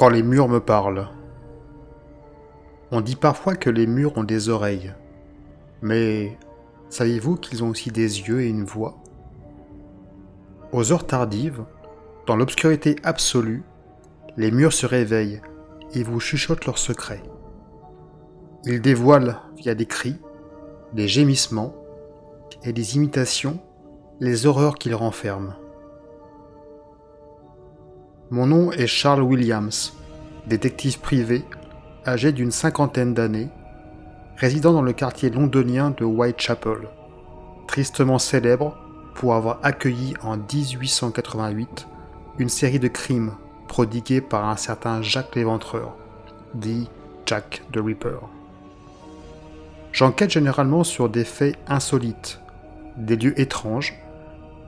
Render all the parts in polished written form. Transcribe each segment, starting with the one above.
Quand les murs me parlent. On dit parfois que les murs ont des oreilles. Mais saviez-vous qu'ils ont aussi des yeux et une voix? Aux heures tardives, dans l'obscurité absolue, les murs se réveillent et vous chuchotent leurs secrets. Ils dévoilent, via des cris, des gémissements et des imitations, les horreurs qu'ils renferment. Mon nom est Charles Williams, détective privé, âgé d'une cinquantaine d'années, résidant dans le quartier londonien de Whitechapel, tristement célèbre pour avoir accueilli en 1888 une série de crimes prodigués par un certain Jack l'Éventreur, dit Jack the Ripper. J'enquête généralement sur des faits insolites, des lieux étranges,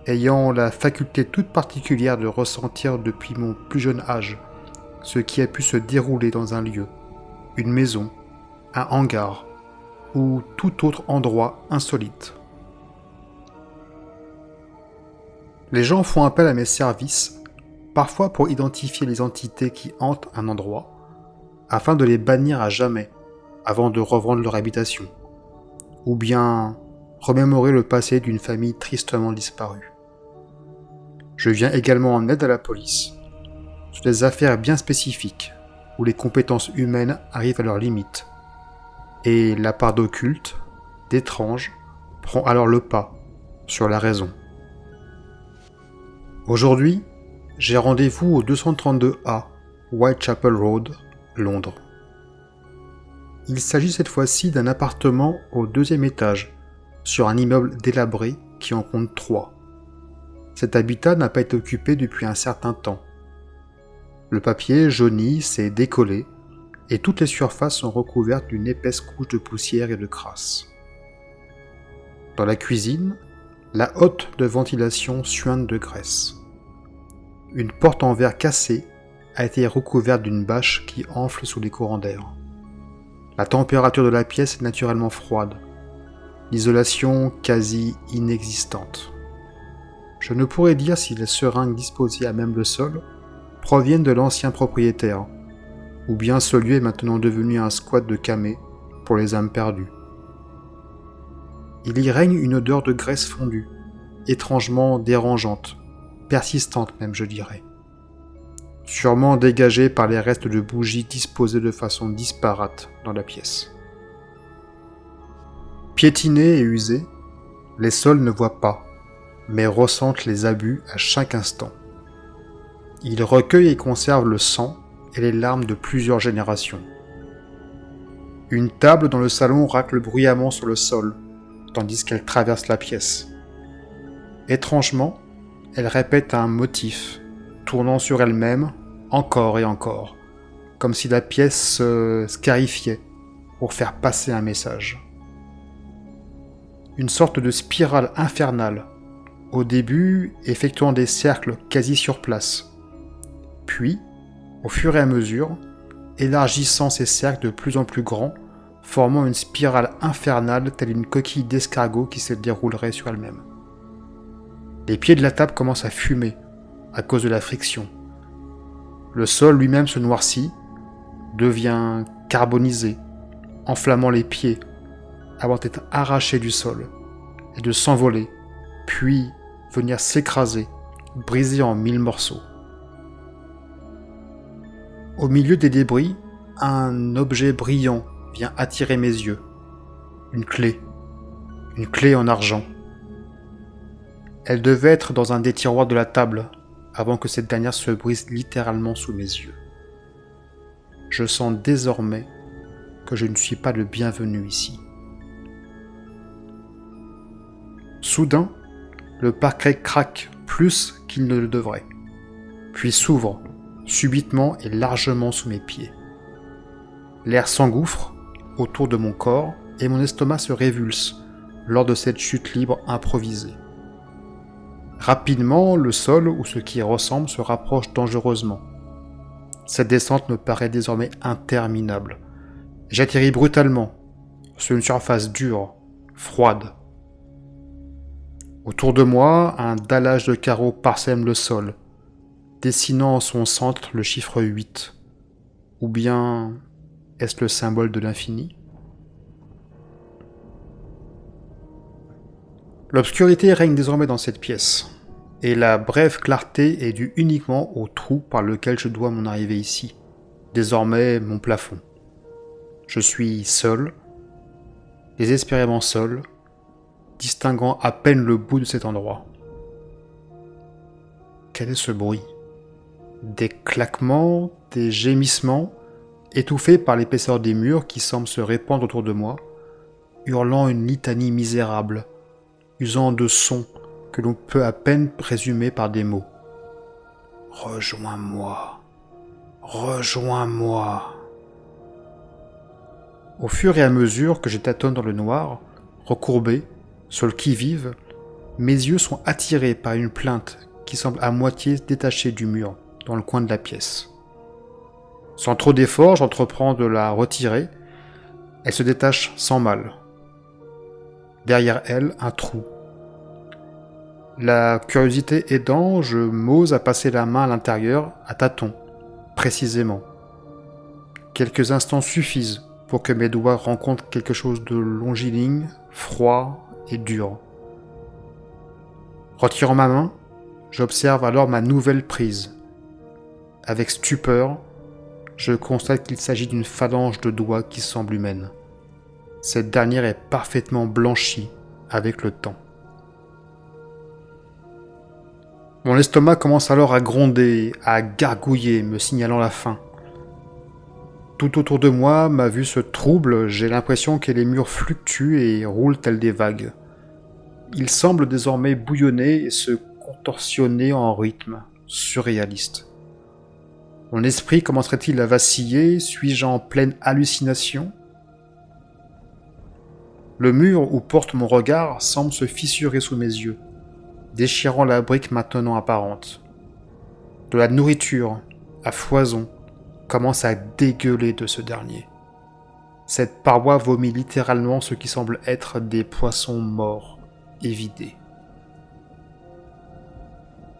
ayant la faculté toute particulière de ressentir depuis mon plus jeune âge ce qui a pu se dérouler dans un lieu, une maison, un hangar ou tout autre endroit insolite. Les gens font appel à mes services, parfois pour identifier les entités qui hantent un endroit, afin de les bannir à jamais avant de revendre leur habitation, ou bien remémorer le passé d'une famille tristement disparue. Je viens également en aide à la police, sur des affaires bien spécifiques, où les compétences humaines arrivent à leurs limites, et la part d'occulte, d'étrange, prend alors le pas sur la raison. Aujourd'hui, j'ai rendez-vous au 232A, Whitechapel Road, Londres. Il s'agit cette fois-ci d'un appartement au 2e étage, sur un immeuble délabré qui en compte 3. Cet habitat n'a pas été occupé depuis un certain temps. Le papier jauni s'est décollé et toutes les surfaces sont recouvertes d'une épaisse couche de poussière et de crasse. Dans la cuisine, la hotte de ventilation suinte de graisse. Une porte en verre cassée a été recouverte d'une bâche qui enfle sous les courants d'air. La température de la pièce est naturellement froide, l'isolation quasi inexistante. Je ne pourrais dire si les seringues disposées à même le sol proviennent de l'ancien propriétaire, ou bien ce lieu est maintenant devenu un squat de camé pour les âmes perdues. Il y règne une odeur de graisse fondue, étrangement dérangeante, persistante même je dirais, sûrement dégagée par les restes de bougies disposées de façon disparate dans la pièce. Piétinés et usés, les sols ne voient pas, mais ressentent les abus à chaque instant. Ils recueillent et conservent le sang et les larmes de plusieurs générations. Une table dans le salon racle bruyamment sur le sol, tandis qu'elle traverse la pièce. Étrangement, elle répète un motif, tournant sur elle-même encore et encore, comme si la pièce se scarifiait pour faire passer un message. Une sorte de spirale infernale, au début effectuant des cercles quasi sur place, puis, au fur et à mesure, élargissant ces cercles de plus en plus grands, formant une spirale infernale telle une coquille d'escargot qui se déroulerait sur elle-même. Les pieds de la table commencent à fumer, à cause de la friction. Le sol lui-même se noircit, devient carbonisé, enflammant les pieds, avant d'être arraché du sol, et de s'envoler, puis venir s'écraser, brisé en 1000 morceaux. Au milieu des débris, un objet brillant vient attirer mes yeux. Une clé en argent. Elle devait être dans un des tiroirs de la table, avant que cette dernière se brise littéralement sous mes yeux. Je sens désormais que je ne suis pas le bienvenu ici. Soudain, le parquet craque plus qu'il ne le devrait, puis s'ouvre, subitement et largement sous mes pieds. L'air s'engouffre autour de mon corps et mon estomac se révulse lors de cette chute libre improvisée. Rapidement, le sol ou ce qui y ressemble se rapproche dangereusement. Cette descente me paraît désormais interminable. J'atterris brutalement sur une surface dure, froide. Autour de moi, un dallage de carreaux parsème le sol, dessinant en son centre le chiffre 8, Ou bien est-ce le symbole de l'infini? L'obscurité règne désormais dans cette pièce, et la brève clarté est due uniquement au trou par lequel je dois mon arrivée ici, désormais mon plafond. Je suis seul, désespérément seul, distinguant à peine le bout de cet endroit. Quel est ce bruit? Des claquements, des gémissements, étouffés par l'épaisseur des murs qui semblent se répandre autour de moi, hurlant une litanie misérable, usant de sons que l'on peut à peine présumer par des mots. Rejoins-moi, rejoins-moi. Au fur et à mesure que je tâtonne dans le noir, recourbé, sur le qui-vive, mes yeux sont attirés par une plainte qui semble à moitié détachée du mur, dans le coin de la pièce. Sans trop d'effort, j'entreprends de la retirer. Elle se détache sans mal. Derrière elle, un trou. La curiosité aidant, je m'ose à passer la main à l'intérieur, à tâtons, précisément. Quelques instants suffisent pour que mes doigts rencontrent quelque chose de longiligne, froid et dur. Retirant ma main, j'observe alors ma nouvelle prise. Avec stupeur, je constate qu'il s'agit d'une phalange de doigts qui semble humaine. Cette dernière est parfaitement blanchie avec le temps. Mon estomac commence alors à gronder, à gargouiller, me signalant la faim. Tout autour de moi, ma vue se trouble, j'ai l'impression que les murs fluctuent et roulent tels des vagues. Ils semblent désormais bouillonner et se contorsionner en rythme surréaliste. Mon esprit commencerait-il à vaciller? Suis-je en pleine hallucination? Le mur où porte mon regard semble se fissurer sous mes yeux, déchirant la brique maintenant apparente. De la nourriture, à foison, commence à dégueuler de ce dernier. Cette paroi vomit littéralement ce qui semble être des poissons morts et vidés.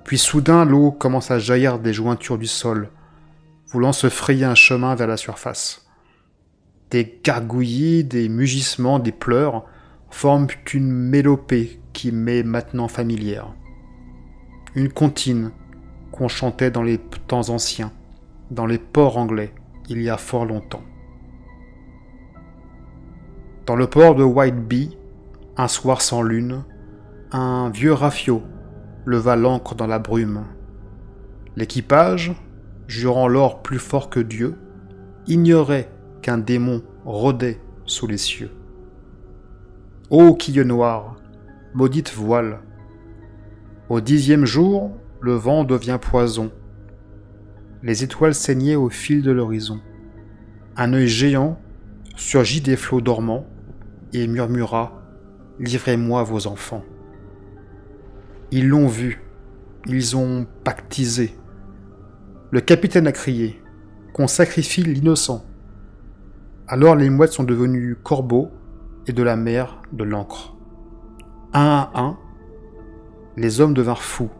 Puis soudain, l'eau commence à jaillir des jointures du sol, voulant se frayer un chemin vers la surface. Des gargouillis, des mugissements, des pleurs forment une mélopée qui m'est maintenant familière. Une comptine qu'on chantait dans les temps anciens, dans les ports anglais, il y a fort longtemps. Dans le port de Whitby, un soir sans lune, un vieux rafio leva l'ancre dans la brume. L'équipage, jurant l'or plus fort que Dieu, ignorait qu'un démon rôdait sous les cieux. Ô quille noire, maudite voile, au 10e jour, le vent devient poison. Les étoiles saignaient au fil de l'horizon. Un œil géant surgit des flots dormants et murmura « Livrez-moi vos enfants ». Ils l'ont vu, ils ont pactisé. Le capitaine a crié « Qu'on sacrifie l'innocent ». Alors les mouettes sont devenues corbeaux et de la mer de l'encre. Un à un, les hommes devinrent fous,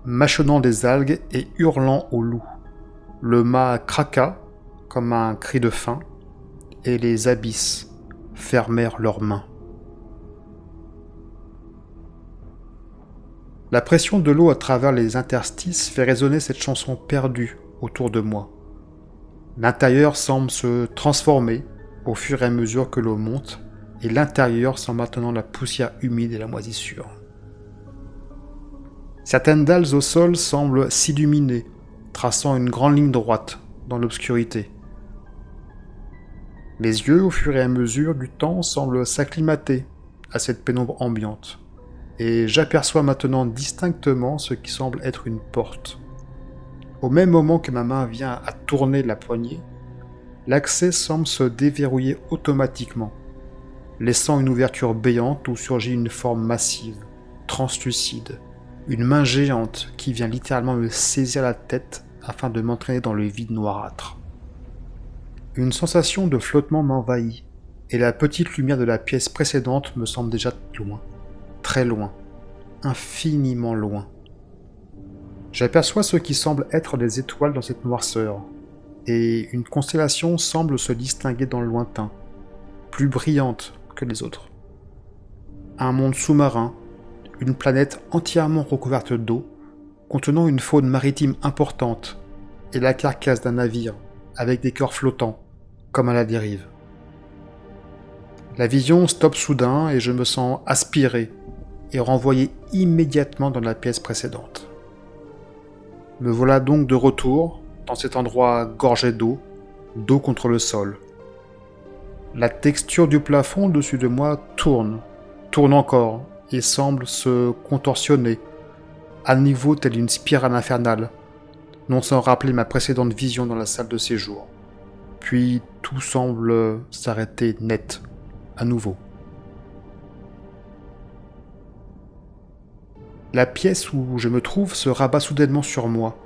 mâchonnant des algues et hurlant au loup. Le mât craqua comme un cri de faim, et les abysses fermèrent leurs mains. La pression de l'eau à travers les interstices fait résonner cette chanson perdue autour de moi. L'intérieur semble se transformer au fur et à mesure que l'eau monte, et l'intérieur sent maintenant la poussière humide et la moisissure. Certaines dalles au sol semblent s'illuminer, traçant une grande ligne droite dans l'obscurité. Mes yeux, au fur et à mesure du temps, semblent s'acclimater à cette pénombre ambiante, et j'aperçois maintenant distinctement ce qui semble être une porte. Au même moment que ma main vient à tourner la poignée, l'accès semble se déverrouiller automatiquement, laissant une ouverture béante où surgit une forme massive, translucide, une main géante qui vient littéralement me saisir la tête afin de m'entraîner dans le vide noirâtre. Une sensation de flottement m'envahit, et la petite lumière de la pièce précédente me semble déjà loin, très loin, infiniment loin. J'aperçois ce qui semble être des étoiles dans cette noirceur, et une constellation semble se distinguer dans le lointain, plus brillante que les autres. Un monde sous-marin, une planète entièrement recouverte d'eau, contenant une faune maritime importante, et la carcasse d'un navire avec des corps flottants, comme à la dérive. La vision stoppe soudain et je me sens aspiré et renvoyé immédiatement dans la pièce précédente. Me voilà donc de retour dans cet endroit gorgé d'eau, d'eau contre le sol. La texture du plafond au-dessus de moi tourne encore et semble se contorsionner, à nouveau telle une spirale infernale, non sans rappeler ma précédente vision dans la salle de séjour. Puis tout semble s'arrêter net, à nouveau. La pièce où je me trouve se rabat soudainement sur moi,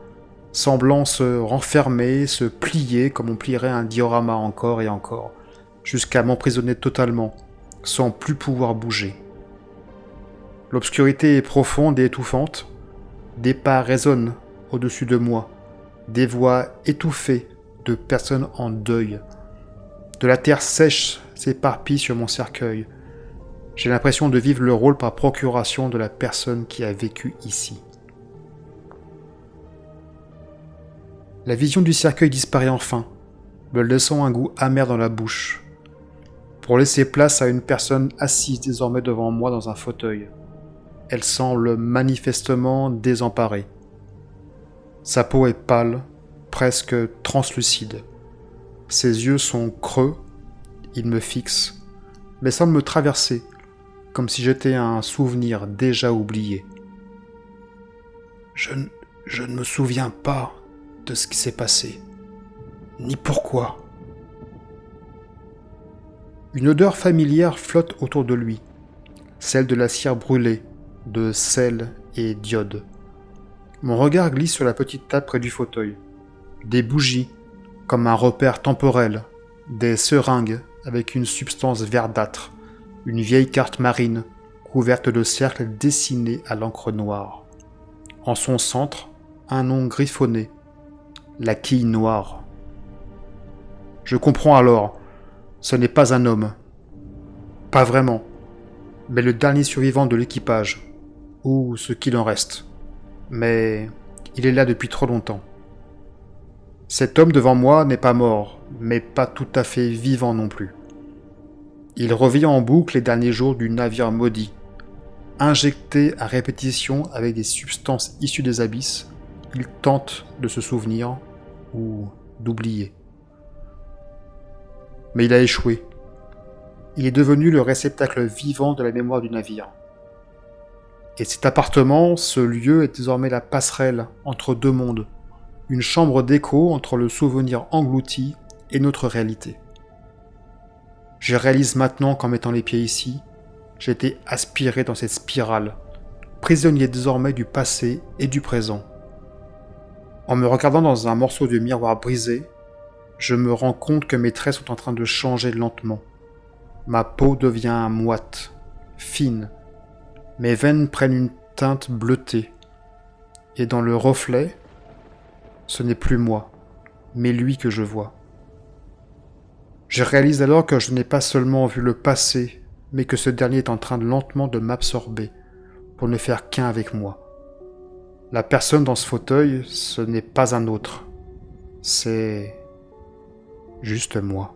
semblant se renfermer, se plier comme on plierait un diorama encore et encore, jusqu'à m'emprisonner totalement, sans plus pouvoir bouger. L'obscurité est profonde et étouffante, des pas résonnent au-dessus de moi, des voix étouffées de personnes en deuil. De la terre sèche s'éparpille sur mon cercueil. J'ai l'impression de vivre le rôle par procuration de la personne qui a vécu ici. La vision du cercueil disparaît enfin, me laissant un goût amer dans la bouche, pour laisser place à une personne assise désormais devant moi dans un fauteuil. Elle semble manifestement désemparée. Sa peau est pâle, presque translucide. Ses yeux sont creux, il me fixe, mais semble me traverser, comme si j'étais un souvenir déjà oublié. Je ne me souviens pas de ce qui s'est passé, ni pourquoi. Une odeur familière flotte autour de lui, celle de la cire brûlée, de sel et d'iode. Mon regard glisse sur la petite table près du fauteuil. Des bougies, comme un repère temporel, des seringues avec une substance verdâtre, une vieille carte marine couverte de cercles dessinés à l'encre noire. En son centre, un nom griffonné, la quille noire. Je comprends alors, ce n'est pas un homme. Pas vraiment, mais le dernier survivant de l'équipage, ou ce qu'il en reste. Mais il est là depuis trop longtemps. Cet homme devant moi n'est pas mort, mais pas tout à fait vivant non plus. Il revit en boucle les derniers jours du navire maudit. Injecté à répétition avec des substances issues des abysses, il tente de se souvenir ou d'oublier. Mais il a échoué. Il est devenu le réceptacle vivant de la mémoire du navire. Et cet appartement, ce lieu, est désormais la passerelle entre deux mondes, une chambre d'écho entre le souvenir englouti et notre réalité. Je réalise maintenant qu'en mettant les pieds ici, j'ai été aspiré dans cette spirale, prisonnier désormais du passé et du présent. En me regardant dans un morceau de miroir brisé, je me rends compte que mes traits sont en train de changer lentement. Ma peau devient moite, fine, mes veines prennent une teinte bleutée, et dans le reflet, ce n'est plus moi, mais lui que je vois. Je réalise alors que je n'ai pas seulement vu le passé, mais que ce dernier est en train lentement de m'absorber, pour ne faire qu'un avec moi. La personne dans ce fauteuil, ce n'est pas un autre, c'est juste moi.